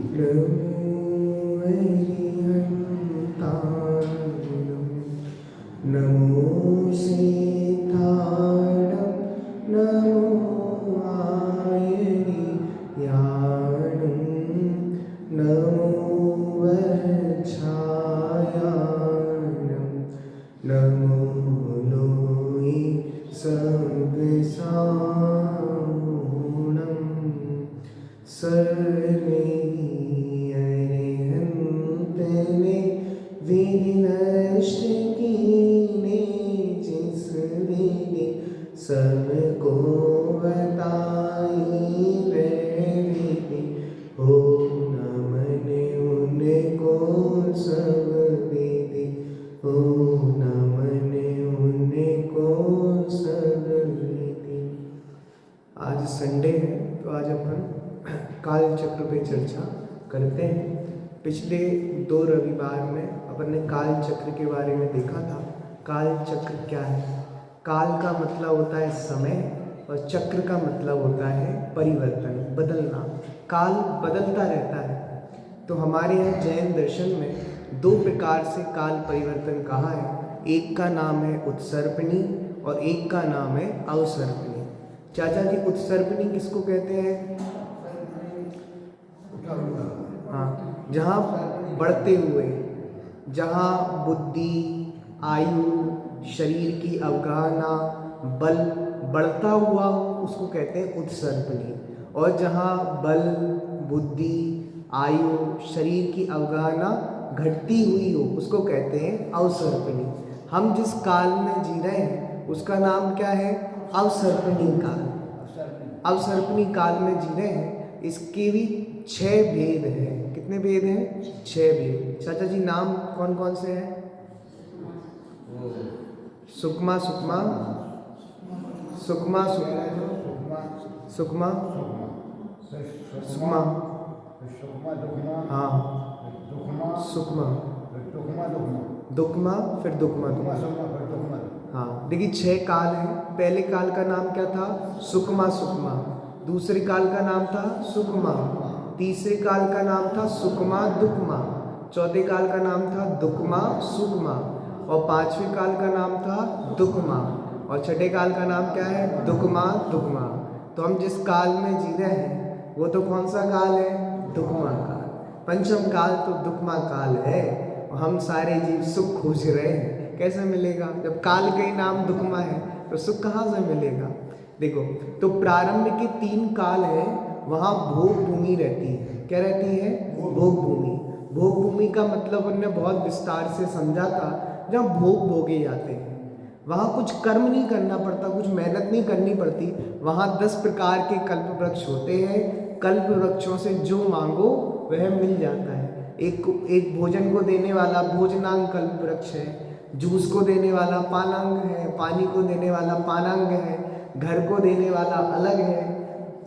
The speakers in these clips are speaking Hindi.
नमो हरिहन्ताणं नमो सीताणं नमो आयर्याणं नमो वच्छायाणं नमो लोई सर्वसाहुणं सर्वे अरिहंतने विनष्ट कीने जिस विधि सबको बताई विधि हो नमन उनको सब विधि हो नमन उनको सब विधि। आज संडे है तो आज अपन काल चक्र पे चर्चा करते हैं। पिछले 2 रविवार में अपन ने काल चक्र के बारे में देखा था। काल चक्र क्या है? काल का मतलब होता है समय और चक्र का मतलब होता है परिवर्तन, बदलना। काल बदलता रहता है। तो हमारे यहाँ जैन दर्शन में 2 प्रकार से काल परिवर्तन कहा है। एक का नाम है उत्सर्पणी और एक का नाम है अवसर्पणी। चाचा जी, उत्सर्पणी किसको कहते हैं? हाँ, जहाँ बढ़ते हुए, जहाँ बुद्धि, आयु, शरीर की अवगाहना, बल बढ़ता हुआ हो उसको कहते हैं उत्सर्पणी। और जहाँ बल, बुद्धि, आयु, शरीर की अवगाहना घटती हुई हो उसको कहते हैं अवसर्पणी। हम जिस काल में जी रहे हैं उसका नाम क्या है? अवसर्पणी काल। अवसर्पणी काल में जी रहे हैं। इसके भी 6 भेद हैं। कितने भेद हैं? 6 भेद। चाचा जी, नाम कौन कौन से हैं? सुकमा सुकमा सुकमा सुकमा सुकमा, हाँ, सुकमा, दुकमा, फिर दुकमा दुकमा। हाँ, देखिए 6 काल हैं। पहले काल का नाम क्या था? सुकमा सुकमा। दूसरे काल का नाम था सुकमा। तीसरे काल का नाम था सुकमा दुकमा। चौथे काल का नाम था दुकमा सुकमा। और 5वें काल का नाम था दुकमा। और 6ठे काल का नाम क्या है? दुकमा दुकमा। तो हम जिस काल में जी रहे हैं वो तो कौन सा काल है? दुकमा काल। पंचम काल तो दुकमा काल है। और हम सारे जीव सुख खोज रहे हैं। कैसे मिलेगा? जब काल का ही नाम दुकमा है तो सुख कहाँ से मिलेगा? देखो, तो प्रारंभ के 3 काल हैं, वहाँ भोग भूमि रहती है। क्या रहती है? भोग भूमि। भोग भूमि का मतलब उन्होंने बहुत विस्तार से समझा था। जहाँ भोग भोगे जाते हैं वहाँ कुछ कर्म नहीं करना पड़ता, कुछ मेहनत नहीं करनी पड़ती। वहाँ 10 प्रकार के कल्प वृक्ष होते हैं। कल्प वृक्षों से जो मांगो वह मिल जाता है। एक भोजन को देने वाला भोजनांग कल्प वृक्ष है। जूस को देने वाला पानांग है। पानी को देने वाला पानांग है। घर को देने वाला अलग है।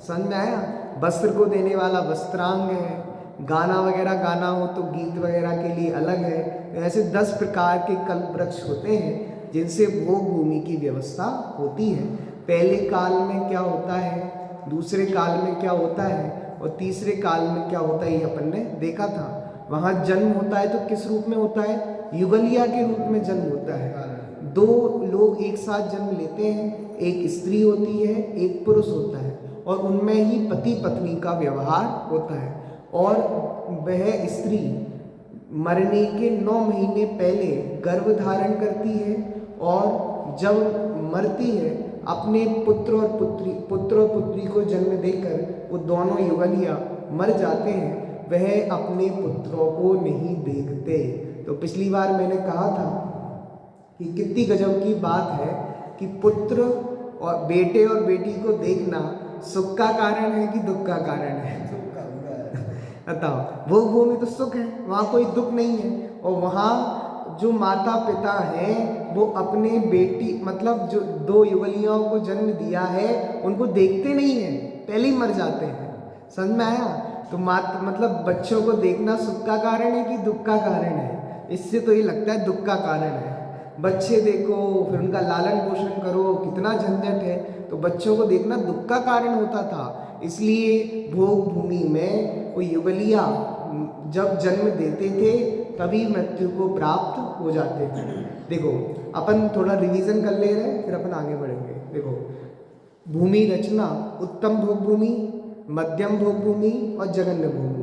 समझ में आया? वस्त्र को देने वाला वस्त्रांग है। गाना वगैरह गाना हो तो गीत वगैरह के लिए अलग है। ऐसे 10 प्रकार के कल्प वृक्ष होते हैं जिनसे भोग भूमि की व्यवस्था होती है। पहले काल में क्या होता है, दूसरे काल में क्या होता है और तीसरे काल में क्या होता है, ये अपन ने देखा था। वहाँ जन्म होता है तो किस रूप में होता है? युगलिया के रूप में जन्म होता है। 2 लोग एक साथ जन्म लेते हैं। एक स्त्री होती है, एक पुरुष होता है, और उनमें ही पति पत्नी का व्यवहार होता है। और वह स्त्री मरने के 9 महीने पहले गर्भ धारण करती है और जब मरती है अपने पुत्र और पुत्री को जन्म देकर वो दोनों युगलिया मर जाते हैं। वह अपने पुत्रों को नहीं देखते। तो पिछली बार मैंने कहा था कि कितनी गजब की बात है कि पुत्र और बेटे और बेटी को देखना सुख का कारण है कि दुख का कारण है? बताओ। भोग भूमि तो सुख है, वहाँ कोई दुख नहीं है। और वहाँ जो माता पिता हैं वो अपने बेटी मतलब जो 2 युगलियों को जन्म दिया है उनको देखते नहीं हैं, पहले ही मर जाते हैं। समझ में आया? तो मतलब बच्चों को देखना सुख का कारण है कि दुख का कारण है? इससे तो ये लगता है दुख का कारण है। बच्चे देखो, फिर उनका लालन पोषण करो, कितना झंझट है। तो बच्चों को देखना दुख का कारण होता था। इसलिए भोग भूमि में वो युगलिया जब जन्म देते थे तभी मृत्यु को प्राप्त हो जाते थे। देखो अपन थोड़ा रिवीजन कर ले रहे हैं, फिर अपन आगे बढ़ेंगे। देखो भूमि रचना, उत्तम भोग भूमि, मध्यम भोग भूमि और जघन्य भोग भूमि।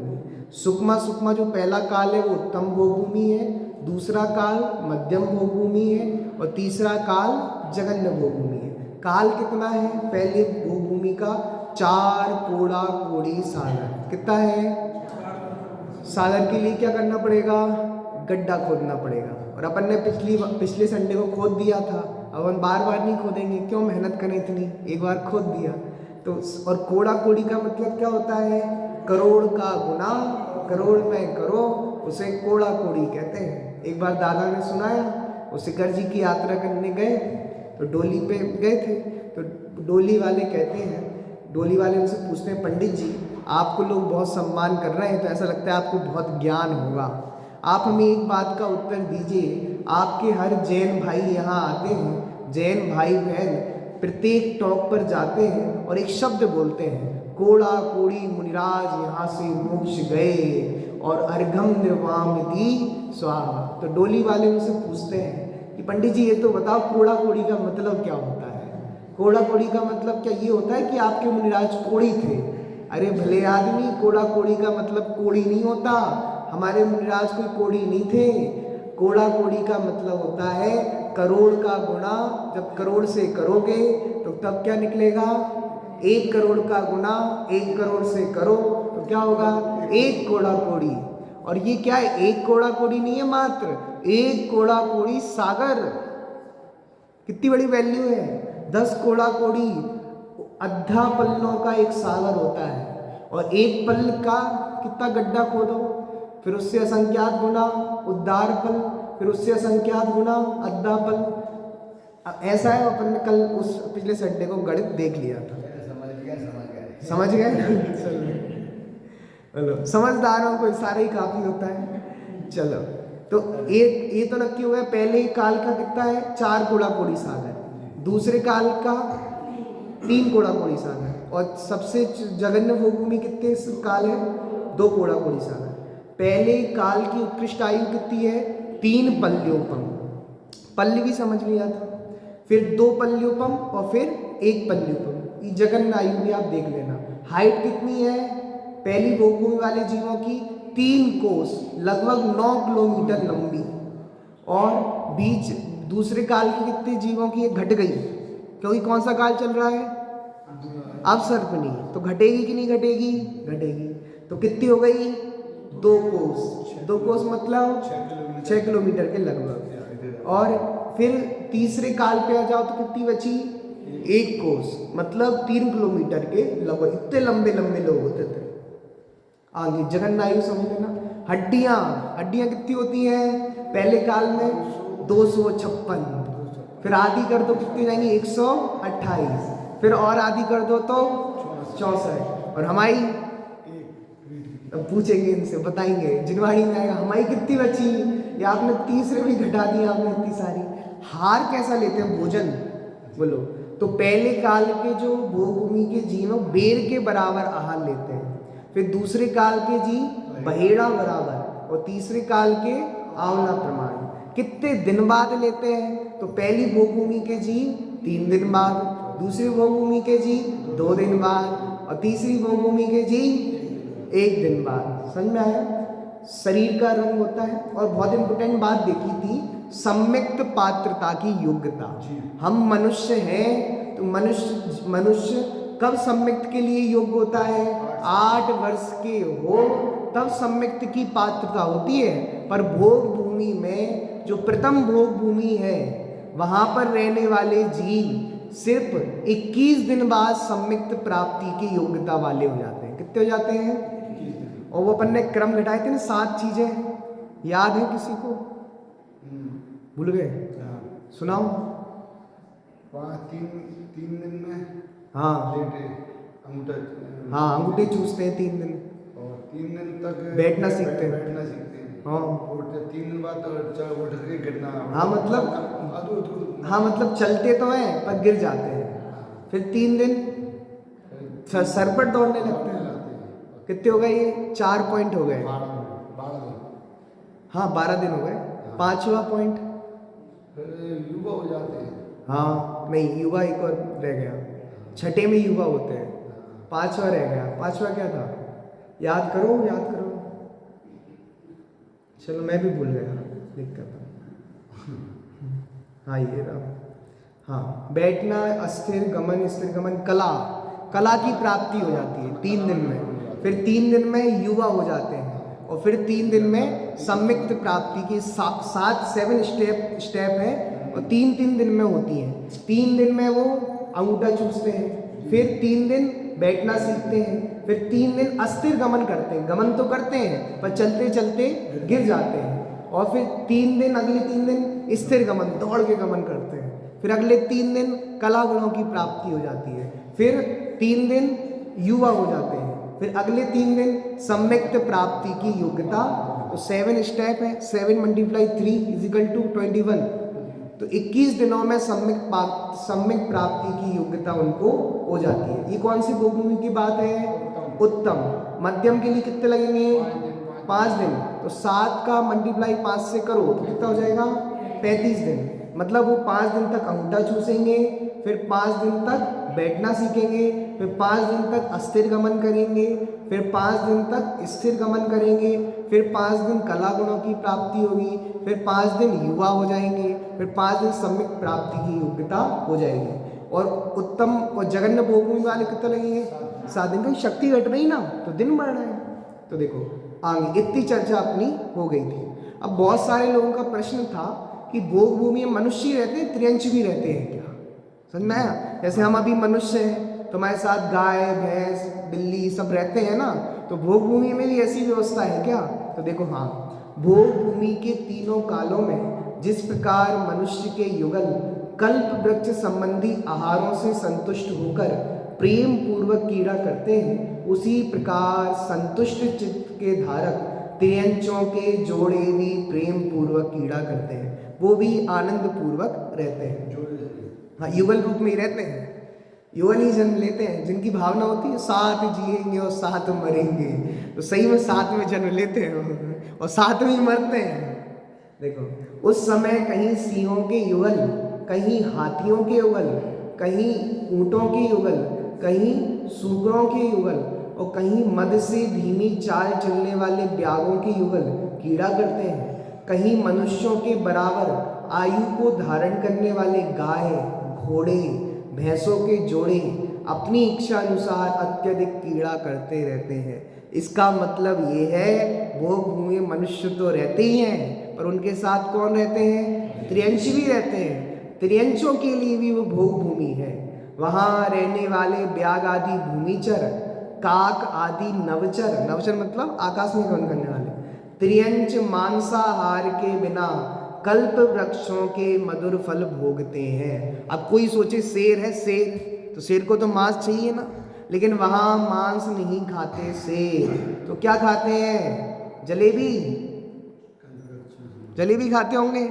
सुकमा सुकमा जो पहला काल है वो उत्तम भोग भूमि है, दूसरा काल मध्यम भोग भूमि है और तीसरा काल जघन्य भोग भूमि है। काल कितना है पहले भोग भूमि का? 4 कोड़ा कोड़ी सागर। कितना है? सागर के लिए क्या करना पड़ेगा? गड्ढा खोदना पड़ेगा। और अपन ने पिछले संडे को खोद दिया था, अब हम बार बार नहीं खोदेंगे, क्यों मेहनत करें इतनी, एक बार खोद दिया तो। और कोड़ा कोड़ी का मतलब क्या होता है? करोड़ का गुना, करोड़ में करो, उसे कोड़ा कोड़ी कहते हैं। एक बार दादा ने सुनाया, वो शिखर जी की यात्रा करने गए तो डोली पे गए थे, तो डोली वाले कहते हैं, डोली वाले उनसे पूछते हैं, पंडित जी आपको लोग बहुत सम्मान कर रहे हैं तो ऐसा लगता है आपको बहुत ज्ञान होगा, आप हमें एक बात का उत्तर दीजिए। आपके हर जैन भाई यहाँ आते हैं, जैन भाई बहन प्रत्येक टॉप पर जाते हैं और एक शब्द बोलते हैं, कोड़ा कोड़ी मुनिराज यहाँ से मोक्ष गए और अर्घम निर्वाम दी स्वाहा। तो डोली वाले उनसे पूछते हैं कि पंडित जी ये तो बताओ कोड़ा कोड़ी का मतलब क्या होता है? कोड़ा कोड़ी का मतलब क्या ये होता है कि आपके मुनिराज कोड़ी थे? अरे भले आदमी, कोड़ा कोड़ी का मतलब कोड़ी नहीं होता, हमारे मुनिराज कोई कोड़ी नहीं थे। कोड़ा कोड़ी का मतलब होता है करोड़ का गुणा, जब करोड़ से करोगे तो तब क्या निकलेगा? 1 करोड़ का गुणा 1 करोड़ से करो तो क्या होगा? 1 कोड़ा कोड़ी। और ये क्या है? 1 कोड़ा कोड़ी नहीं है, मात्र 1 कोड़ा कोड़ी सागर। कितनी बड़ी वैल्यू है? 10 कोड़ा कोड़ी अद्धा पल्लों का एक सागर होता है। और 1 पल का कितना गड्ढा खोदो, फिर उससे असंख्यात गुना उद्धार पल, फिर उससे असंख्यात गुना अद्धा पल। अब ऐसा है, अपन ने कल उस पिछले संडे को गणित देख लिया था। समझ गए? चलो समझदारों को इशारा ही काफी होता है। चलो तो ये तो नक्की हो गया। पहले काल का कितना है? 4 कोड़ा कोड़ी सागर। दूसरे काल का 3 कोड़ा कोड़ी सागर। और सबसे जघन्य भोग भूमि कितने काल है? 2 कोड़ा कोड़ी सागर। पहले काल की उत्कृष्ट आयु कितनी है? 3 पल्योपम। पल्य भी समझ लिया था, फिर 2 पल्योपम और फिर 1 पल्योपम। ये जघन्य आयु भी आप देख लेना। हाइट कितनी है पहली भोग भूमि वाले जीवों की? 3 कोस, लगभग 9 किलोमीटर लंबी। और बीच दूसरे काल की कितने जीवों की? घट गई, क्योंकि कौन सा काल चल रहा है? अब सर्पनी, तो घटेगी कि नहीं घटेगी? घटेगी। तो कितनी हो गई? 2 कोस। 2 कोस मतलब 6 किलोमीटर के लगभग। और फिर तीसरे काल पे आ जाओ तो कितनी बची? 1 कोस, मतलब 3 किलोमीटर के लगभग। इतने लंबे लंबे लोग होते थे। आगे जघन्य आयु समझ लेना। हड्डियां, हड्डियां कितनी होती हैं पहले काल में? 256। फिर आधी कर दो कितनी जाएंगी? 128। फिर और आधी कर दो तो 64। और हमारी अब पूछेंगे इनसे, बताएंगे जिनवाड़ी में आएगा हमारी कितनी बची? या आपने तीसरे भी घटा दी आपने इतनी सारी। हार कैसा लेते हैं? भोजन बोलो। तो पहले काल के जो भोग भूमि के जीव बेर के बराबर आहार लेते हैं, फिर दूसरे काल के जीव बहेड़ा बराबर, और तीसरे काल के आंवला प्रमाण। कितने दिन बाद लेते हैं? तो पहली भोग भूमि के जीव 3 दिन बाद, दूसरी भोग भूमि के जीव 2 दिन बाद और तीसरी भोग भूमि के जीव 1 दिन बाद। समझ में आया? शरीर का रंग होता है। और बहुत इंपोर्टेंट बात देखी थी, सम्यक्त पात्रता की योग्यता। हम मनुष्य हैं तो मनुष्य कब सम्यक्त के लिए योग्य होता है? 8 वर्ष के हो तब सम्यक्त की पात्रता होती है। पर भोग भूमि में जो प्रथम भोग भूमि है वहां पर रहने वाले जीव सिर्फ 21 दिन बाद सम्यक्त प्राप्ति की योग्यता वाले हो जाते हैं। कितने हो जाते हैं? और वो अपन ने क्रम घटाए थे ना, 7 चीजें, याद है किसी को? भूल गए? सुनाओ। 3 दिन में हाँ हाँ, अंगूठे चूसते हैं 3 दिन, और 3 दिन तक बैठना सीखते हैं। हाँ, और 3 दिन बाद तो उठ के गिरना। हाँ मतलब चलते तो हैं पर गिर जाते हैं। फिर 3 दिन सर पर दौड़ने लगते हैं। कितने हो गए ये? 4 पॉइंट हो गए। 12 हाँ 12 दिन हो गए। 5वां पॉइंट, फिर युवा हो जाते हैं। हाँ नहीं युवा एक और रह गया, छठे में युवा होते हैं, 5वां रह गया। 5वां क्या था? याद करो याद करो। चलो मैं भी भूल गया, दिक्कत। हाँ ये रहा। हाँ बैठना, अस्थिर गमन, स्थिर गमन, कला, कला की प्राप्ति हो जाती है 3 दिन में। फिर 3 दिन में युवा हो जाते हैं और फिर 3 दिन में सम्यक्त प्राप्ति की 7 स्टेप है और 3 दिन में होती हैं। 3 दिन में वो अंगूठा चूसते हैं, फिर 3 दिन बैठना सीखते हैं, फिर 3 दिन अस्थिर गमन करते हैं। गमन तो करते हैं पर चलते चलते गिर जाते हैं, और फिर 3 दिन, अगले 3 दिन स्थिर गमन, दौड़ के गमन करते हैं। फिर अगले 3 दिन कला गुणों की प्राप्ति हो जाती है, फिर 3 दिन युवा हो जाते हैं, फिर अगले 3 दिन सम्यक्त प्राप्ति की योग्यता। तो 7 स्टेप है, 7 × 3 = 21। तो 21 दिनों में सम्यक प्राप्ति की योग्यता उनको हो जाती है। ये कौन सी भोगभूमि की बात है? उत्तम। मध्यम के लिए कितने लगेंगे? 5 दिन। तो 7 का मल्टीप्लाई 5 से करो तो कितना हो जाएगा? 35 दिन। मतलब वो 5 दिन तक अंगूठा चूसेंगे, फिर 5 दिन तक बैठना सीखेंगे, फिर 5 दिन तक अस्थिर गमन करेंगे, फिर 5 दिन तक स्थिर गमन करेंगे, फिर 5 दिन कला गुणों की प्राप्ति होगी, फिर 5 दिन युवा हो जाएंगे, फिर 5 दिन सम्यक प्राप्ति की योग्यता हो जाएगी। और उत्तम और जघन्य भोगभूमि वाले कितना लगेंगे? 7 दिन। की शक्ति घट रही ना तो दिन बढ़ रहे हैं। तो देखो आगे इतनी चर्चा अपनी हो गई थी। अब बहुत सारे लोगों का प्रश्न था कि भोगभूमि में मनुष्य ही रहते हैं, त्रियंच भी रहते हैं क्या? समझ में आया? जैसे हम अभी मनुष्य हैं, तुम्हारे साथ गाय भैंस बिल्ली सब रहते हैं ना, तो भोगभूमि में भी ऐसी व्यवस्था है क्या? तो देखो हाँ, भोगभूमि के तीनों कालों में जिस प्रकार मनुष्य के युगल कल्प वृक्ष संबंधी आहारों से संतुष्ट होकर प्रेम पूर्वक कीड़ा करते हैं, उसी प्रकार संतुष्ट चित्त के धारक त्रियंचों के जोड़े भी प्रेम पूर्वक कीड़ा करते हैं, वो भी आनंद पूर्वक रहते हैं। हाँ युगल रूप में ही रहते हैं, युगल ही जन्म लेते हैं, जिनकी भावना होती है साथ जिएंगे और साथ मरेंगे, तो सही में साथ में जन्म लेते हैं और साथ में ही मरते हैं। देखो उस समय कहीं सिंहों के युगल, कहीं हाथियों के युगल, कहीं ऊँटों के युगल, कहीं सूकरों के युगल और कहीं मद से धीमी चाल चलने वाले ब्यागों के युगल कीड़ा करते हैं। कहीं मनुष्यों के बराबर आयु को धारण करने वाले गाय, घोड़े, भैंसों के जोड़े अपनी इच्छा अनुसार अत्यधिक कीड़ा करते रहते हैं। इसका मतलब ये है भोगभूमि मनुष्य तो रहते ही हैं, पर उनके साथ कौन रहते हैं? त्रियंच भी रहते हैं। त्रियंचों के लिए भी वो भोगभूमि है। वहाँ रहने वाले ब्याग आदि भूमिचर, काक आदि नवचर, नवचर मतलब आकाश में गमन करने वाले, त्रियंच मांसाहार के बिना कल्प वृक्षों के मधुर फल भोगते हैं। अब कोई सोचे शेर है, शेर तो शेर को तो मांस चाहिए ना, लेकिन वहाँ मांस नहीं खाते शेर, तो क्या खाते हैं? जलेबी। जलेबी खाते होंगे?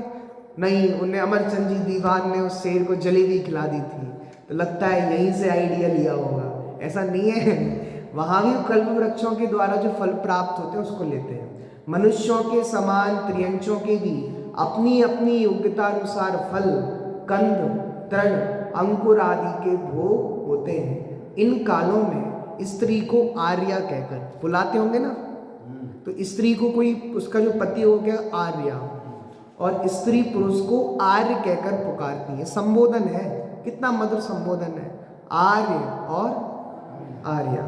नहीं, उन्हें अमरचंद जी दीवान ने उस शेर को जलेबी खिला दी थी, तो लगता है यहीं से आइडिया लिया होगा। ऐसा नहीं है, वहाँ भी कल्प वृक्षों के द्वारा जो फल प्राप्त होते हैं उसको लेते हैं। मनुष्यों के समान त्रियंचों के भी अपनी अपनी योग्यता अनुसार फल, कंद, तृण, अंकुर आदि के भोग होते हैं। इन कालों में स्त्री को आर्या कहकर बुलाते होंगे ना, तो स्त्री को कोई उसका जो पति हो गया आर्या, और स्त्री पुरुष को आर्य कहकर पुकारती है। संबोधन है, कितना मधुर संबोधन है, आर्य और आर्या।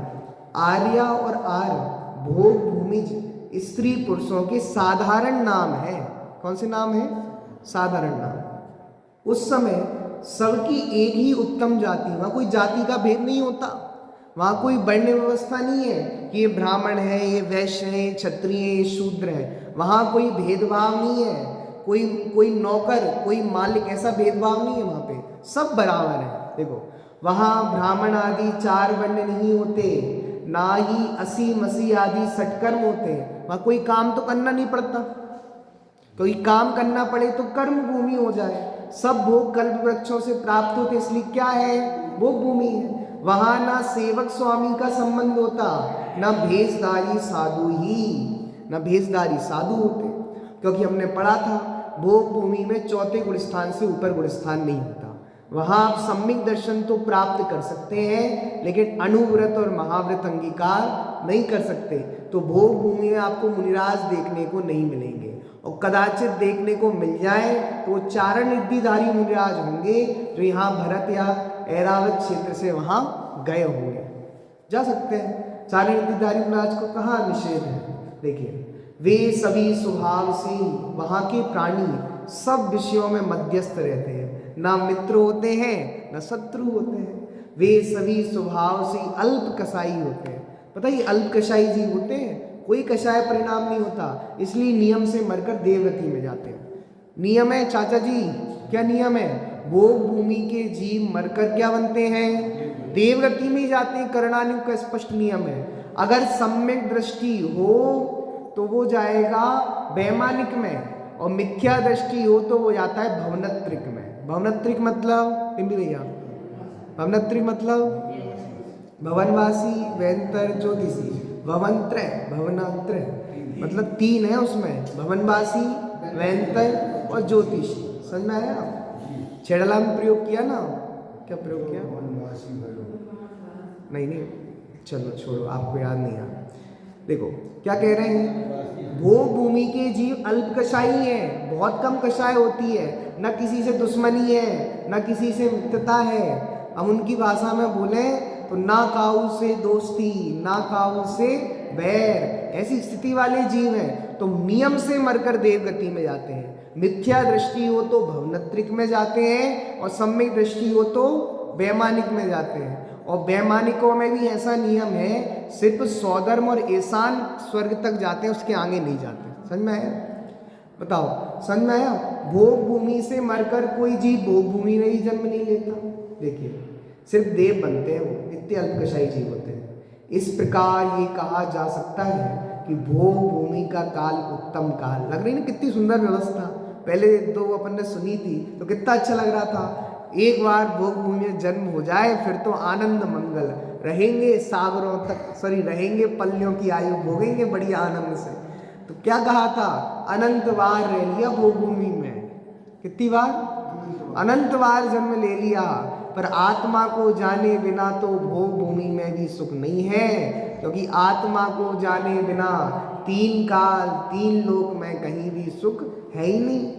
आर्या और आर्य भोग भूमिज स्त्री पुरुषों के साधारण नाम है। कौन से नाम है? साधारण नाम। उस समय सबकी एक ही उत्तम जाति, वहाँ कोई जाति का भेद नहीं होता, वहाँ कोई वर्ण व्यवस्था नहीं है कि ये ब्राह्मण है, ये वैश्य है, ये क्षत्रिय है, ये शूद्र है। वहाँ कोई भेदभाव नहीं है, कोई नौकर, कोई मालिक, ऐसा भेदभाव नहीं है। वहाँ पे सब बराबर है। देखो वहाँ ब्राह्मण आदि 4 वर्ण नहीं होते, ना ही 80 मसी आदि सटकर्म होते। वहाँ कोई काम तो करना नहीं पड़ता, कोई काम करना पड़े तो कर्म भूमि हो जाए। सब भोग कल्प वृक्षों से प्राप्त होते, इसलिए क्या है? भोग भूमि है। वहां ना सेवक स्वामी का संबंध होता, ना भेषधारी साधु ही, ना भेषधारी साधु होते, क्योंकि हमने पढ़ा था भोग भूमि में चौथे गुणस्थान से ऊपर गुणस्थान नहीं होता। वहां आप सम्यक दर्शन तो प्राप्त कर सकते हैं, लेकिन अनुव्रत और महाव्रत अंगीकार नहीं कर सकते। तो भोग भूमि में आपको मुनिराज देखने को नहीं मिलेंगे, और कदाचित देखने को मिल जाए तो वो चारण रिद्धिधारी मुनिराज होंगे जो यहाँ भरत या ऐरावत क्षेत्र से वहाँ गए होंगे। जा सकते हैं, चारण रिद्धिधारी मुनिराज को कहाँ निषेध है। देखिए, वे सभी स्वभाव से वहाँ के प्राणी सब विषयों में मध्यस्थ रहते हैं, ना मित्र होते हैं ना शत्रु होते हैं। वे सभी स्वभाव से अल्प कसाई होते हैं। पता ही अल्प कसाई जीव होते हैं, कोई कषाय परिणाम नहीं होता, इसलिए नियम से मरकर देवगति में जाते हैं। नियम है चाचा जी, क्या नियम है? भोग भूमि के जीव मरकर क्या बनते हैं? देवगति में जाते हैं। करणानुग का स्पष्ट नियम है। अगर सम्यक दृष्टि हो तो वो जाएगा वैमानिक में, और मिथ्या दृष्टि हो तो वो जाता है भवनत्रिक में। भवनत्रिक मतलब पिंपी भैया, भवनत्रिक मतलब भवनवासी, वैंतर, ज्योतिषी। भवनत्र, भवनत्र मतलब तीन है उसमें, भवनवासी, वैंतर और ज्योतिषी। समझ में आया? छेड़ला में प्रयोग किया ना, क्या प्रयोग किया? नहीं, चलो छोड़ो, आपको याद नहीं आ। देखो क्या कह रहे हैं, भोग भूमि के जीव अल्प कषाई हैं, बहुत कम कषाय होती है, न किसी से दुश्मनी है न किसी से मित्रता है। हम उनकी भाषा में बोले तो ना काऊ से दोस्ती ना काऊ से बैर, ऐसी स्थिति वाले जीव हैं। तो नियम से मरकर देवगति में जाते हैं। मिथ्या दृष्टि हो तो भवनत्रिक में जाते हैं, और सम्यक दृष्टि हो तो वैमानिक में जाते हैं। और वैमानिकों में भी ऐसा नियम है, सिर्फ स्वधर्म और ईशान स्वर्ग तक जाते हैं, उसके आगे नहीं जाते। समझ में आया? बताओ, समझ में आया? भोग भूमि से मरकर कोई जीव भोग भूमि में ही जन्म नहीं लेता। देखिए, सिर्फ देव बनते हैं, वो इतने अल्पकशायी जीव होते हैं। इस प्रकार ये कहा जा सकता है कि भोग भूमि का काल उत्तम काल। लग रही ना कितनी सुंदर व्यवस्था? पहले दो अपन ने सुनी थी तो कितना अच्छा लग रहा था। एक बार भोग भूमि में जन्म हो जाए फिर तो आनंद मंगल, रहेंगे सागरों तक, रहेंगे पल्लियों की आयु, भोगेंगे बढ़िया आनंद से। तो क्या कहा था? अनंत बार रह लिया भोग भूमि में। कितनी बार? अनंत बार जन्म ले लिया, पर आत्मा को जाने बिना तो भोग भूमि में भी सुख नहीं है, क्योंकि आत्मा को जाने बिना तीन काल तीन लोक में कहीं भी सुख है ही नहीं।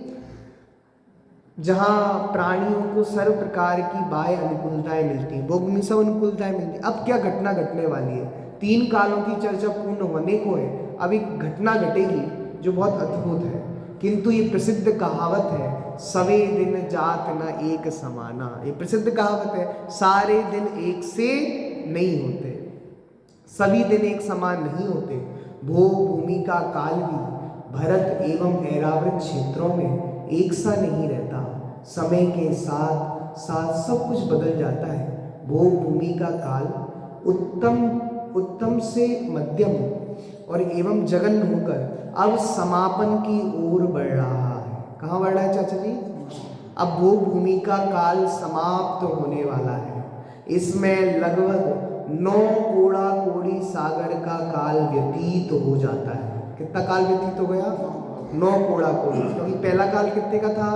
जहाँ प्राणियों को सर्व प्रकार की बाह्य अनुकूलताएं मिलती हैं, भोग भूमि सब अनुकूलताएं मिलती हैं। अब क्या घटना घटने वाली है? तीन कालों की चर्चा पूर्ण होने को है। अब एक घटना घटेगी जो बहुत अद्भुत है, किंतु ये प्रसिद्ध कहावत है, सवे दिन जात न एक समाना। ये प्रसिद्ध कहावत है, सारे दिन एक से नहीं होते, सभी दिन एक समान नहीं होते। भोग भूमि का काल भी भरत एवं ऐरावत क्षेत्रों में एक सा नहीं रहता। समय के साथ साथ सब कुछ बदल जाता है। भोग भूमि का काल उत्तम से मध्यम और एवं जघन्य होकर अब समापन की ओर बढ़ रहा है। कहाँ बढ़ रहा है चाचा जी? अब भोग भूमि का काल समाप्त होने वाला है। इसमें लगभग 9 कोड़ा कोड़ी सागर का काल व्यतीत हो जाता है। कितना काल व्यतीत हो गया? 9 कोड़ा कोड़ी। क्योंकि पहला काल कितने का था?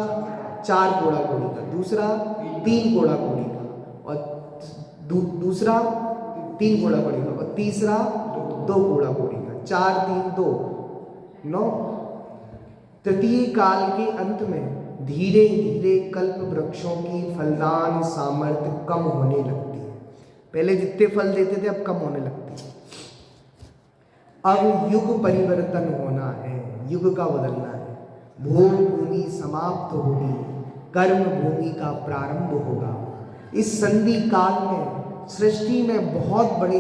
4 कोड़ा कोड़ी का, दूसरा 3 कोड़ा कोड़ी का, और दूसरा 3 कोड़ा कोड़ी का, और तीसरा 2 कोड़ा कोड़ी का। 4 3 2 9। तृतीय काल के अंत में धीरे धीरे कल्प वृक्षों की फलदान सामर्थ्य कम होने लगती है। पहले जितने फल देते थे अब कम होने लगती है। अब युग परिवर्तन होना है, युग का बदलना है। भोग भूमि समाप्त होगी, कर्म भूमि का प्रारंभ होगा। इस संधि काल में सृष्टि में बहुत बड़े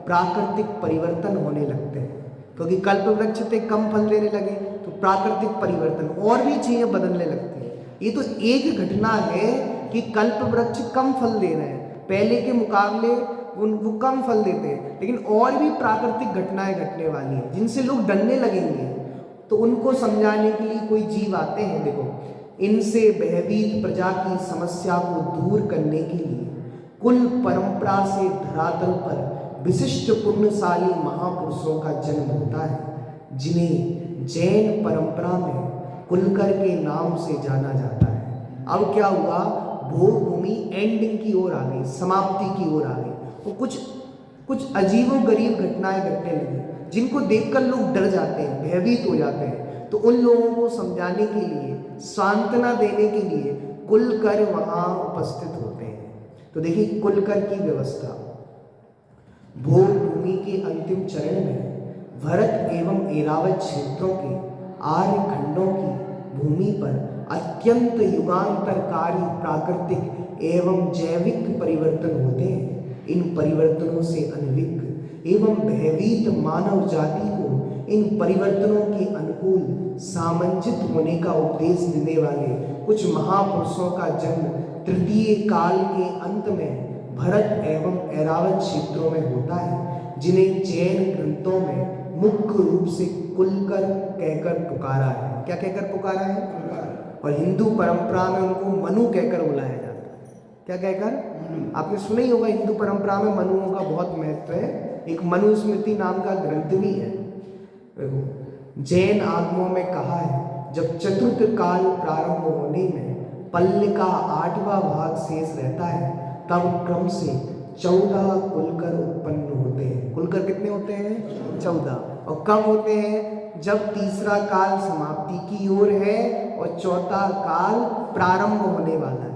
प्राकृतिक परिवर्तन होने लगते हैं, क्योंकि कल्प वृक्ष से कम फल देने लगे तो प्राकृतिक परिवर्तन और भी चीजें बदलने लगती हैं। ये तो एक घटना है कि कल्प वृक्ष कम फल दे रहे हैं, पहले के मुकाबले वो कम फल देते हैं, लेकिन और भी प्राकृतिक घटनाएं घटने वाली हैं जिनसे लोग डरने लगेंगे। तो उनको समझाने के लिए कोई जीव आते हैं। देखो, इनसे भयभीत प्रजा की समस्या को दूर करने के लिए कुल परंपरा से धरातल पर विशिष्ट पुण्यशाली महापुरुषों का जन्म होता है, जिन्हें जैन परंपरा में कुलकर के नाम से जाना जाता है। अब क्या हुआ, भोगभूमि एंडिंग की ओर आ गई, समाप्ति की ओर आ गई। तो कुछ अजीबोगरीब घटनाएं घटने लगी, जिनको देखकर लोग डर जाते हैं, भयभीत हो जाते हैं। तो उन लोगों को समझाने के लिए, सांत्वना देने के लिए कुलकर वहां उपस्थित होते हैं। तो देखिए कुलकर की व्यवस्था, भोग भूमि के अंतिम चरण में भरत एवं ऐरावत क्षेत्रों के आर्य खंडों की भूमि पर अत्यंत युगांतरकारी प्राकृतिक एवं जैविक परिवर्तन होते हैं। इन परिवर्तनों से अनभिज्ञ एवं भयभीत मानव जाति को इन परिवर्तनों के अनुकूल सामंजित होने का उपदेश देने वाले कुछ महापुरुषों का जन्म तृतीय काल के अंत में भरत एवं ऐरावत क्षेत्रों में होता है, जिन्हें जैन ग्रंथों में मुख्य रूप से कुलकर कहकर पुकारा है। क्या कहकर पुकारा है? और हिंदू परंपरा में उनको मनु कहकर बुलाया जाता है। क्या कहकर? आपने सुना ही होगा, हिंदू परंपरा में मनुओं का बहुत महत्व है। एक मनुस्मृति नाम का ग्रंथ भी है। जैन आगमों में कहा है, जब चतुर्थ काल प्रारंभ होने में पल्ल का 8वां भाग शेष रहता है, तब क्रम से 14 कुलकर उत्पन्न होते हैं। कुलकर कितने होते हैं? 14। और कब होते हैं? जब तीसरा काल समाप्ति की ओर है और चौथा काल प्रारंभ होने वाला है।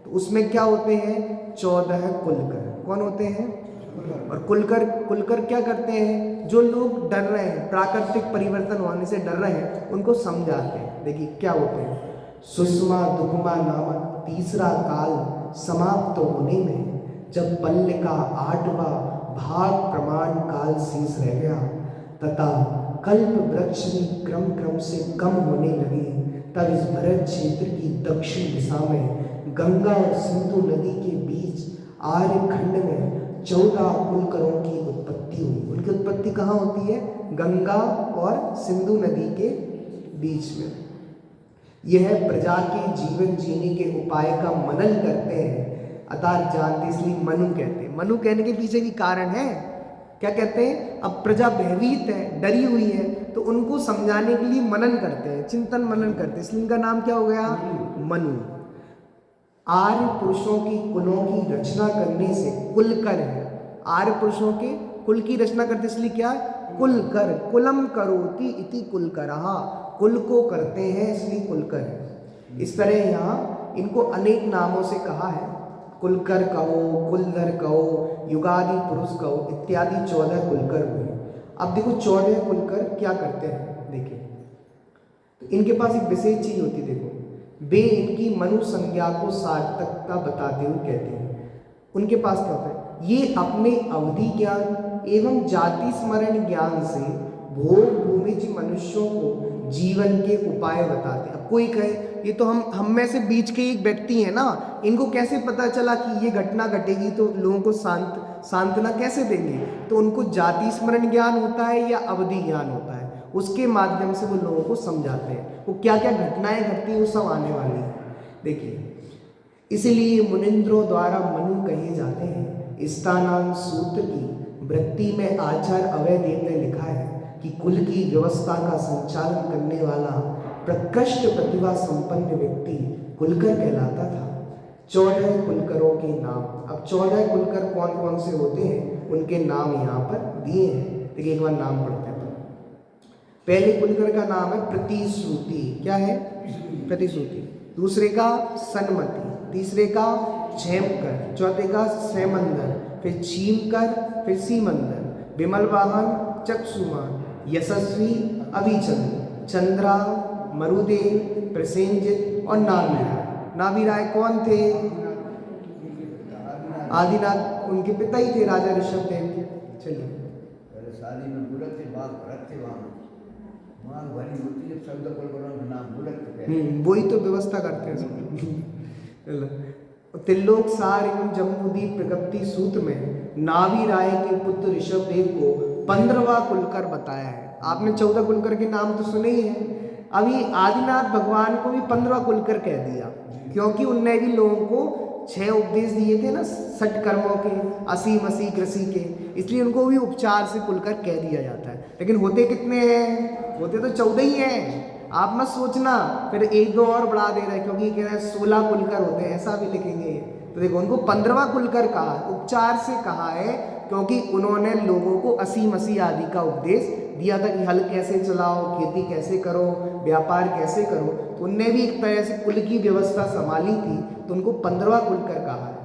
तो उसमें क्या होते हैं? 14 कुलकर। कौन होते हैं? और कुलकर क्या करते हैं? जो लोग डर रहे हैं, प्राकृतिक परिवर्तन होने से डर रहे हैं, उनको समझाते हैं। देखिए क्या होते हैं। सुषमा दुगमा नामक तीसरा काल समाप्त होने में जब पल्ल का 8वां भाग प्रमाण काल शेष रह गया तथा कल्प वृक्ष भी क्रम से कम होने लगे, तब इस भरत क्षेत्र की दक्षिण दिशा में गंगा और सिंधु नदी के बीच आर्य खंड में 14 कुलकरों की उत्पत्ति हुई। उनकी उत्पत्ति कहाँ होती है? गंगा और सिंधु नदी के बीच में। यह प्रजा के जीवन जीने के उपाय का मनन करते हैं, अतः जानते, इसलिए मनु कहते हैं। मनु कहने के पीछे की कारण है, क्या कहते हैं? अब प्रजा भयभीत है, डरी हुई है, तो उनको समझाने के लिए मनन करते हैं, चिंतन मनन करते हैं, इसलिए इनका नाम क्या हो गया? मनु। आर्य पुरुषों की कुलों की रचना करने से कुलकर है। आर्य पुरुषों के कुल की रचना करते, इसलिए क्या? कुलकर। कुलम करोति इति कुलकरः, कुल को करते हैं इसलिए कुलकर है। इस तरह यहाँ इनको अनेक नामों से कहा है। कुलकर कहो, कुलधर कहो, युगादि पुरुष कहो, इत्यादि 14 कुलकर हुए। अब देखो 14 कुलकर क्या करते हैं, देखिए। तो इनके पास एक विशेष चीज होती है, देखो। वे इनकी मनु संज्ञा को सार्थकता बताते हुए कहते हैं। उनके पास क्या होता है? ये अपने अवधि ज्ञान एवं जाति स्मरण ज्ञान से भोग भूमिज मनुष्यों को जीवन के उपाय बताते हैं। अब कोई कहे ये तो हम में से बीच के एक व्यक्ति है ना, इनको कैसे पता चला कि ये घटना घटेगी, तो लोगों को सांत्वना कैसे देंगे? तो उनको जाति स्मरण ज्ञान होता है या अवधि ज्ञान होता है, उसके माध्यम से वो लोगों को समझाते हैं। वो क्या क्या घटनाएं घटती हैं वो सब आने वाली है, देखिए। इसलिए मुनिंद्रों द्वारा मनु कहे जाते हैं। स्थानांक सूत्र की वृत्ति में आचार्य अवैधदेव ने लिखा है कि कुल की व्यवस्था का संचालन करने वाला प्रकृष्ट प्रतिभा संपन्न व्यक्ति कुलकर कहलाता था। 14 कुलकरों के नाम। अब 14 कुलकर कौन कौन से होते हैं, उनके नाम यहाँ पर दिए हैं। देखिए एक बार नाम पढ़ते हैं। पहले कुलकर का नाम है प्रतिश्रुति। क्या है? प्रतिश्रुति। दूसरे का सन्मति, तीसरे का क्षेमकर, चौथे का सैमंदर, फिर छीमकर, फिर सीमंदर, विमल वाहन, चक्षुमान, यशस्वी, अभिचंद्र, चंद्रा, मरुदेव, प्रसेनजित और नाभिराय। नाभिराय कौन थे? आदिनाथ उनके पिता ही थे, राजा ऋषभदेव के। चलिए शादी में बुलक थे, बात भरत थे, वहाँ भरी होती है, शब्द कुलकरों का नाम बुलक थे। वही तो व्यवस्था करते हैं। त्रिलोक सार एवं जम्बूद्वीप प्रगति सूत्र में नाभिराय के पुत्र ऋषभदेव को 15वां कुलकर बताया है। आपने 14 कुलकर के नाम तो सुने ही हैं। अभी आदिनाथ भगवान को भी 15वां कुलकर कह दिया, क्योंकि उनने भी लोगों को 6 उपदेश दिए थे ना षट कर्मों के, असी मसी कृषि के, इसलिए उनको भी उपचार से कुलकर कह दिया जाता है। लेकिन होते कितने हैं? होते तो 14 ही हैं। आप मत सोचना फिर 1-2 और बढ़ा दे रहे, क्योंकि कह रहे हैं 16 कुलकर होते हैं, ऐसा भी लिखेंगे। तो देखो उनको 15वां कुलकर कहा, उपचार से कहा है, क्योंकि उन्होंने लोगों को असी मसी आदि का उपदेश दिया था कि हल कैसे चलाओ, खेती कैसे करो, व्यापार कैसे करो। तो उनने भी एक तरह से कुल की व्यवस्था संभाली थी, तो उनको 15वां कुलकर कहा है।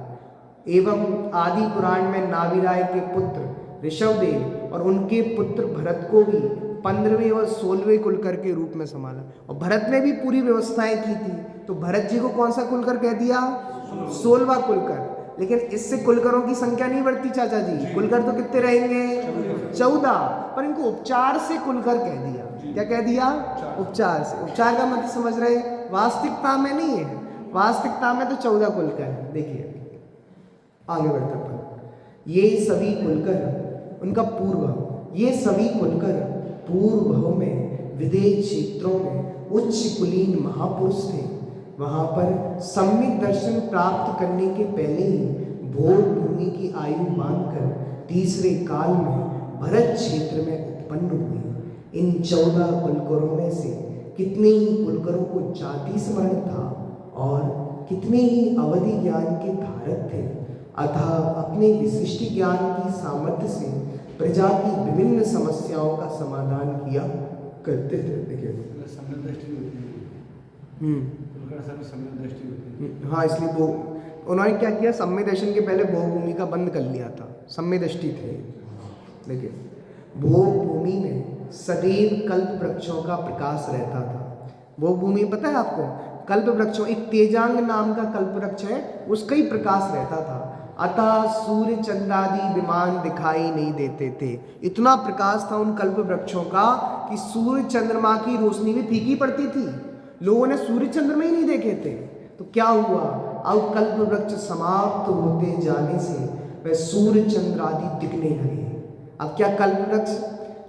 एवं आदि पुराण में नाभिराय के पुत्र ऋषभदेव और उनके पुत्र भरत को भी 15वें और 16वें कुलकर के रूप में संभाला। और भरत ने भी पूरी व्यवस्थाएं की थी, तो भरत जी को कौन सा कुलकर कह दिया? 16वां कुलकर। लेकिन इससे कुलकरों की संख्या नहीं बढ़ती चाचा जी, कुलकर तो कितने रहेंगे? 14, पर इनको उपचार से कुलकर कह दिया। क्या कह दिया? उपचार से। उपचार का मतलब समझ रहे, वास्तविकता में नहीं है, वास्तविकता में तो 14 कुलकर है। देखिए आगे बढ़ते अपन, ये सभी कुलकर उनका पूर्व, ये सभी कुलकर पूर्व भाव में विदेश क्षेत्रों में उच्च कुलीन महापुरुष थे। वहाँ पर सम्यक दर्शन प्राप्त करने के पहले ही भोग भूमि की आयु बांधकर तीसरे काल में भरत क्षेत्र में उत्पन्न हुई। इन 14 कुलकरों में से कितने ही कुलकरों को जाति स्मरण था और कितने ही अवधि ज्ञान के धारक थे, अतः अपने विशिष्ट ज्ञान की सामर्थ्य से प्रजा की विभिन्न समस्याओं का समाधान किया करते थे। देखिए हाँ, इसलिए वो उन्होंने क्या किया, सम्य दर्शन के पहले भोग भूमि का बंद कर लिया था, सम्य दृष्टि थे। देखिए भोग भूमि में सदैव कल्प वृक्षों का प्रकाश रहता था। भोग भूमि पता है आपको? कल्प वृक्षों, एक तेजांग नाम का कल्प वृक्ष है, उसका ही प्रकाश रहता था। अतः सूर्य चंद्रादि विमान दिखाई नहीं देते थे। इतना प्रकाश था उन कल्प वृक्षों का कि सूर्य चंद्रमा की रोशनी भी फीकी पड़ती थी, लोगों ने सूर्य चंद्रमा ही नहीं देखे थे। तो क्या हुआ, अब कल्प वृक्ष समाप्त होते जाने से वह सूर्य चंद्र आदि दिखने लगे। अब क्या कल्प वृक्ष,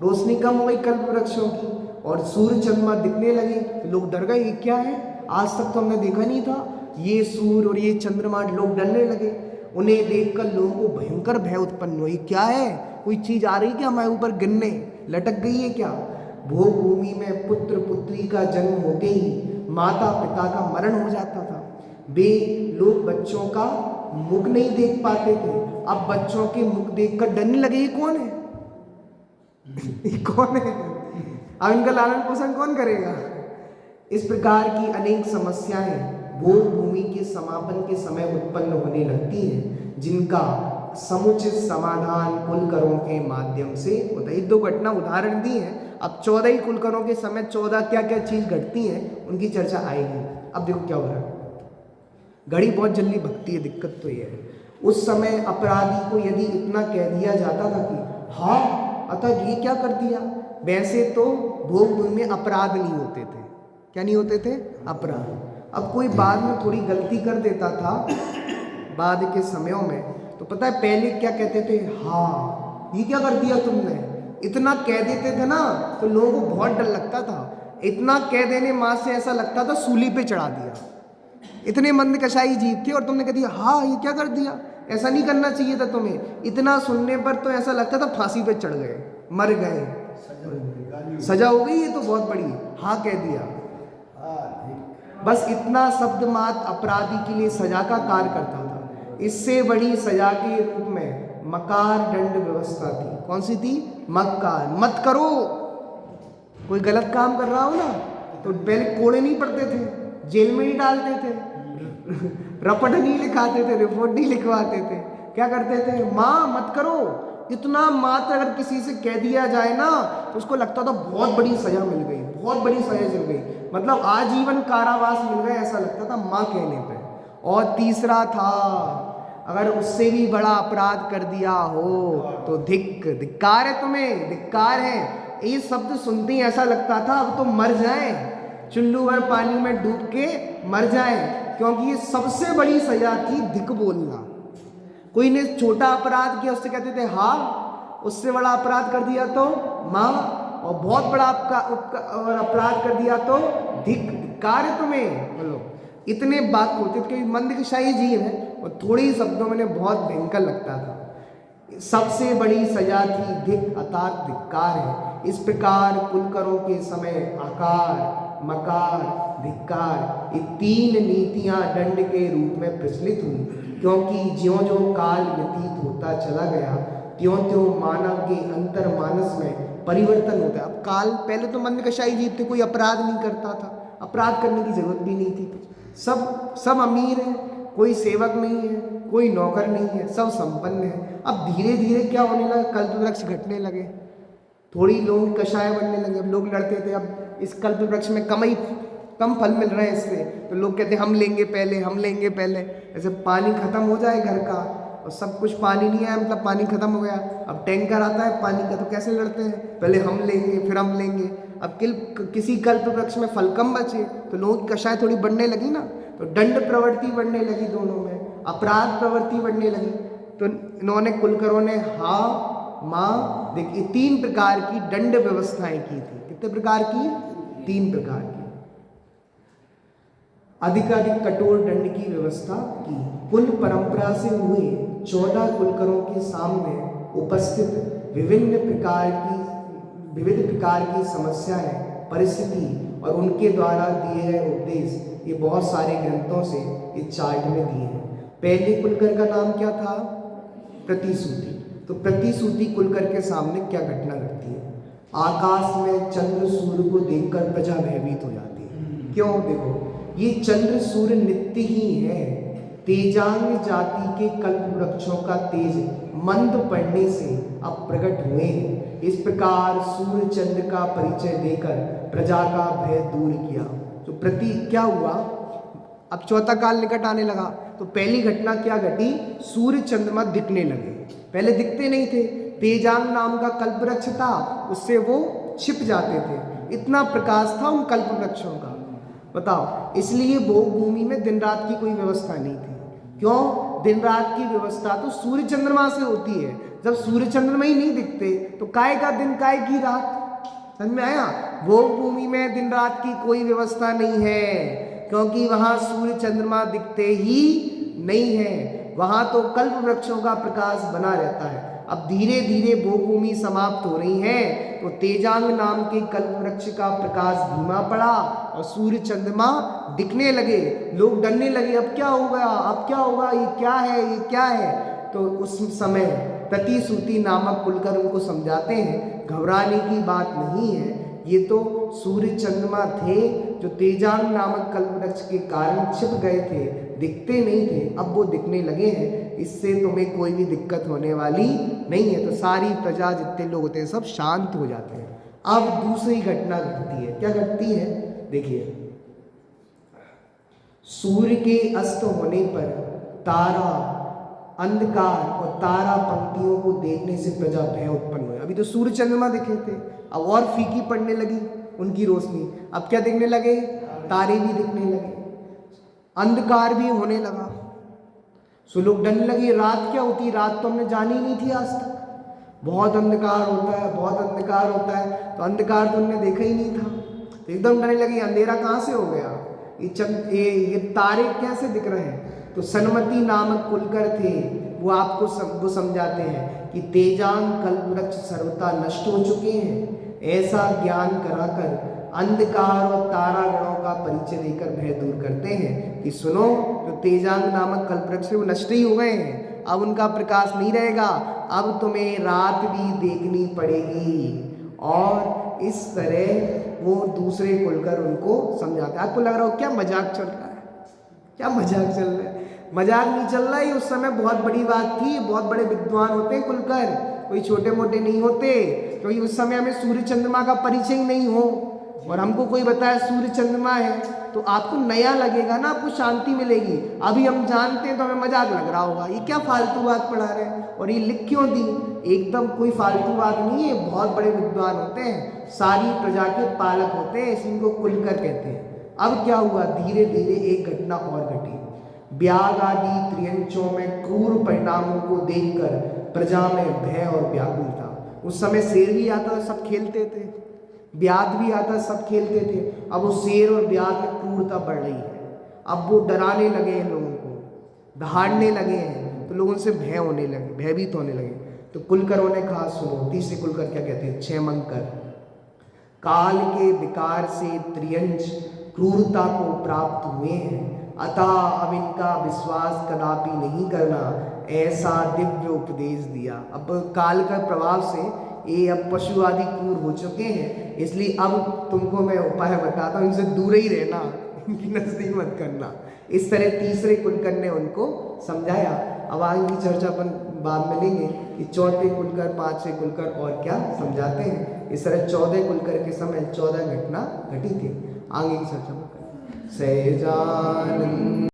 रोशनी कम हो गई कल्प वृक्षों की और सूर्य चंद्रमा दिखने लगे, तो लोग डर गए, ये क्या है, आज तक तो हमने देखा नहीं था। ये सूर्य और ये चंद्रमा, लोग डरने लगे। उन्हें देखकर लोगों को भयंकर भय उत्पन्न हुई। क्या है, कोई चीज आ रही क्या हमारे ऊपर गिरने, लटक गई है क्या? भोग भूमि में पुत्र पुत्री का जन्म होते ही माता पिता का मरण हो जाता था। वे लोग बच्चों का मुख नहीं देख पाते थे। अब बच्चों के मुख देखकर डरने लगे, ये कौन है, ये कौन है, अब इनका लालन पोषण कौन करेगा? इस प्रकार की अनेक समस्याएं भोग भूमि के समापन के समय उत्पन्न होने लगती हैं, जिनका समुचित समाधान कुलकरों के माध्यम से होता है। 1-2 घटना उदाहरण दी है। अब 14 ही कुलकरों के समय 14 क्या क्या चीज घटती हैं, उनकी चर्चा आएगी। अब देखो क्या हो रहा है, घड़ी बहुत जल्दी भगती है, दिक्कत तो ये है। उस समय अपराधी को यदि इतना कह दिया जाता था कि हाँ अतः ये क्या कर दिया, वैसे तो भोग भूमि में अपराध नहीं होते थे। क्या नहीं होते थे? अपराध। अब कोई बाद में थोड़ी गलती कर देता था बाद के समयों में, तो पता है पहले क्या कहते थे, हाँ ये क्या कर दिया तुमने, इतना कह देते थे ना, तो लोगों को बहुत डर लगता था। इतना कह देने माँ से ऐसा लगता था सूली पे चढ़ा दिया। इतने मंद कसाई जीव थे और तुमने कह दिया हाँ ये क्या कर दिया, ऐसा नहीं करना चाहिए था तुम्हें। इतना सुनने पर तो ऐसा लगता था फांसी पे चढ़ गए, मर गए, सजा हो गई, ये तो बहुत बड़ी, हाँ कह दिया। बस इतना शब्द मात्र अपराधी के लिए सजा का कार्य करता था। इससे बड़ी सजा के रूप में मकार दंड व्यवस्था थी। कौन सी थी? मकार, मत करो। कोई गलत काम कर रहा हो ना तो पहले कोड़े नहीं पड़ते थे, जेल में नहीं डालते थे, रपट नहीं लिखाते थे, रिपोर्ट नहीं लिखवाते थे। क्या करते थे? माँ मत करो। इतना मात्र अगर किसी से कह दिया जाए ना तो उसको लगता था बहुत बड़ी सजा मिल गई, बहुत बड़ी सजा मिल गई, मतलब आजीवन कारावास मिल गया, ऐसा लगता था माँ कहने पे। और तीसरा था, अगर उससे भी बड़ा अपराध कर दिया हो तो धिक्कार है, तुम्हें धिक्कार है। ये शब्द सुनते ही ऐसा लगता था अब तो मर जाए, चुल्लू भर पानी में डूब के मर जाए, क्योंकि ये सबसे बड़ी सजा थी धिक बोलना। कोई ने छोटा अपराध किया उससे कहते थे हाँ, उससे बड़ा अपराध कर दिया तो माँ, और बहुत बड़ा अपराध कर दिया तो धिक्कार है तुम्हें। बोलो, इतने बात होते थे। मंदकशाही जीव है, और थोड़े ही शब्दों में बहुत भयंकर लगता था। सबसे बड़ी सजा थी धिक अर्थात धिक्कार है। इस प्रकार कुलकरों के समय आकार, मकार, धिक्कार ये 3 नीतियां दंड के रूप में प्रचलित हुई, क्योंकि ज्यों ज्यों काल व्यतीत होता चला गया त्यों त्यों मानव के अंतर मानस में परिवर्तन होता है। अब काल, पहले तो मंद कषाई जीव थे, कोई अपराध नहीं करता था, अपराध करने की जरूरत भी नहीं थी, सब अमीर है, कोई सेवक नहीं है, कोई नौकर नहीं है, सब संपन्न है। अब धीरे धीरे क्या होने लगा, कल्प वृक्ष घटने लगे, थोड़ी लोग कषाय बनने लगे। अब लोग लड़ते थे, अब इस कल्प वृक्ष में कम फल मिल रहे हैं इससे, तो लोग कहते हम लेंगे पहले। ऐसे पानी खत्म हो जाए घर का और सब कुछ पानी नहीं आया, मतलब पानी खत्म हो गया, अब टैंकर आता है पानी का, तो कैसे लड़ते हैं, पहले हम लेंगे फिर हम लेंगे। अब किसी कल्प वृक्ष में फल कम बचे तो लोगों की कषाय थोड़ी बढ़ने लगी ना, तो दंड प्रवृत्ति बढ़ने लगी, दोनों में अपराध प्रवृत्ति बढ़ने लगी। तो इन्होंने कुलकरों ने देखिए 3 प्रकार की दंड व्यवस्थाएं की थी। कितने प्रकार की? 3 प्रकार की। अधिकाधिक कठोर दंड की व्यवस्था की। कुल परंपरा से हुए 14 कुलकरों के सामने उपस्थित विविध प्रकार की समस्याएं, परिस्थिति और उनके द्वारा दिए गए उपदेश, ये बहुत सारे ग्रंथों से इस चार्ट में दिए हैं। पहले कुलकर का नाम क्या था? प्रतिश्रुति। तो प्रतिश्रुति कुलकर के सामने क्या घटना घटती है? आकाश में चंद्र सूर्य को देखकर प्रजा भयभीत हो जाती है। क्यों? देखो, ये चंद्र सूर्य नित्य ही है। तेजांग जाति के कल्प वृक्षों का तेज मंद पड़ने से अब प्रकट हुए हैं। इस प्रकार सूर्य चंद्र का परिचय देकर प्रजा का भय दूर किया। तो क्या हुआ? अब चौथा काल निकट आने लगा, तो पहली घटना क्या घटी? सूर्य चंद्रमा दिखने लगे, पहले दिखते नहीं थे। तेजांग नाम का कल्प वृक्ष था, उससे वो छिप जाते थे, इतना प्रकाश था उन कल्प वृक्षों का। बताओ, इसलिए भोग भूमि में दिन रात की कोई व्यवस्था नहीं थी। क्यों? दिन रात की व्यवस्था तो सूर्य चंद्रमा से होती है। जब सूर्य चंद्रमा ही नहीं दिखते तो काय का दिन काय की रात? समझ में आया? भोग भूमि में दिन रात की कोई व्यवस्था नहीं है, क्योंकि वहां सूर्य चंद्रमा दिखते ही नहीं है, वहां तो कल्प वृक्षों का प्रकाश बना रहता है। अब धीरे धीरे भोग भूमि समाप्त हो रही है, तो तेजांग नाम के कल्प वृक्ष का प्रकाश धीमा पड़ा और सूर्य चंद्रमा दिखने लगे। लोग डरने लगे, अब क्या हो गया, अब क्या होगा, ये क्या है, ये क्या है? तो उस समय प्रतिश्रुति नामक कुलकर उनको समझाते हैं, घबराने की बात नहीं है, ये तो सूर्य चंद्रमा थे जो तेजांग नामक कल्प वृक्ष के कारण छिप गए थे, दिखते नहीं थे, अब वो दिखने लगे हैं, इससे तुम्हें कोई भी दिक्कत होने वाली नहीं है। तो सारी प्रजा, जितने लोग होते हैं, सब शांत हो जाते हैं। अब दूसरी घटना घटती है। क्या घटती है? देखिए, सूर्य के अस्त होने पर तारा अंधकार और तारा पंक्तियों को देखने से प्रजा भय उत्पन्न हुआ। अभी तो सूर्य चंद्रमा दिखे थे, अब और फीकी पड़ने लगी उनकी रोशनी। अब क्या दिखने लगे? तारे भी दिखने लगे, अंधकार भी होने लगा। सो लोग डरने लगे, रात क्या होती? रात तो हमने जानी नहीं थी आज तक, बहुत अंधकार होता है, बहुत अंधकार होता है, तो अंधकार तो हमने देखा ही नहीं था। तो एकदम डरने लगे, अंधेरा कहाँ से हो गया, ये तारे कैसे दिख रहे हैं? तो सनमति नामक कुलकर थे, वो आपको वो समझाते हैं कि तेजांग कल्प वृक्ष सर्वथा नष्ट हो चुके हैं। ऐसा ज्ञान कराकर अंधकार और तारागणों का परिचय देकर भय दूर करते हैं कि सुनो, जो तेजांग नामक कल्प वृक्ष वो नष्ट ही हो गए हैं, अब उनका प्रकाश नहीं रहेगा, अब तुम्हें रात भी देखनी पड़ेगी। और इस तरह वो दूसरे कुलकर उनको समझाते। आपको लग रहा हो क्या मजाक चल रहा है? क्या मजाक चल रहा है? मजाक नहीं चल रहा है, उस समय बहुत बड़ी बात थी। बहुत बड़े विद्वान होते हैं कुलकर, कोई छोटे मोटे नहीं होते। क्योंकि उस समय हमें सूर्य चंद्रमा का परिचय ही नहीं हो और हमको कोई बताया सूर्य चंद्रमा है, तो आपको नया लगेगा ना, आपको शांति मिलेगी। अभी हम जानते हैं तो हमें मजाक लग रहा होगा, ये क्या फालतू बात पढ़ा रहे हैं, और ये लिख क्यों दी? एकदम कोई फालतू बात नहीं है, बहुत बड़े विद्वान होते हैं, सारी प्रजा के पालक होते हैं, इनको कुलकर कहते हैं। अब क्या हुआ? धीरे धीरे एक घटना और घटी। ब्याग आदि त्रियंचों में क्रूर परिणामों को देखकर प्रजा में भय और व्याकुल था। उस समय शेर भी आता था, सब खेलते थे, ब्याग भी आता, सब खेलते थे। अब वो शेर और ब्याग में क्रूरता बढ़ रही है, अब वो डराने लगे इन लोगों को। दहाड़ने लगे हैं, तो लोग उनसे भयभीत होने लगे। तो कुलकरों ने कहा सुनो, तीसरे कुलकर क्या कहते हैं, क्षेमंकर, काल के विकार से त्रियंच क्रूरता को प्राप्त हुए हैं, अतः अब इनका विश्वास कदापि नहीं करना, ऐसा दिव्य उपदेश दिया। अब काल का प्रभाव से ये अब पशु आदि क्रूर हो चुके हैं, इसलिए अब तुमको मैं उपाय बताता हूँ, इनसे दूर ही रहना, इनकी नजदीक मत करना। इस तरह तीसरे कुलकर ने उनको समझाया। अब आगे की चर्चा अपन बाद में लेंगे कि चौथे कुलकर, पांचवें कुलकर और क्या समझाते हैं। इस तरह 14 कुलकर के समय 14 घटना घटी थी। आगे की चर्चा में सहजानंद।